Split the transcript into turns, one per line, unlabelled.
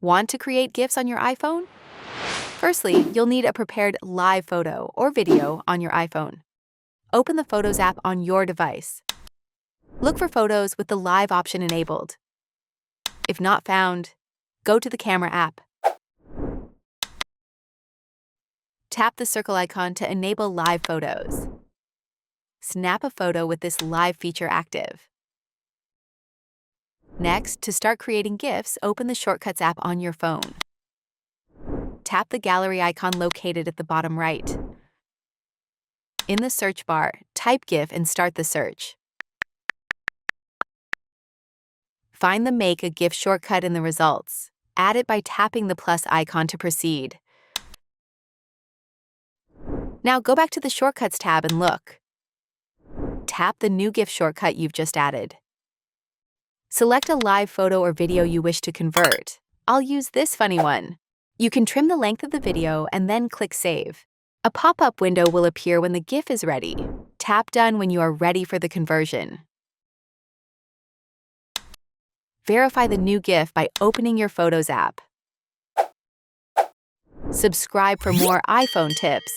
Want to create GIFs on your iPhone? Firstly, you'll need a prepared live photo or video on your iPhone. Open the Photos app on your device. Look for photos with the live option enabled. If not found, go to the Camera app. Tap the circle icon to enable live photos. Snap a photo with this live feature active. Next, to start creating GIFs, open the Shortcuts app on your phone. Tap the gallery icon located at the bottom right. In the search bar, type GIF and start the search. Find the Make a GIF shortcut in the results. Add it by tapping the plus icon to proceed. Now go back to the Shortcuts tab and look. Tap the new GIF shortcut you've just added. Select a live photo or video you wish to convert. I'll use this funny one. You can trim the length of the video and then click Save. A pop-up window will appear when the GIF is ready. Tap Done when you are ready for the conversion. Verify the new GIF by opening your Photos app. Subscribe for more iPhone tips.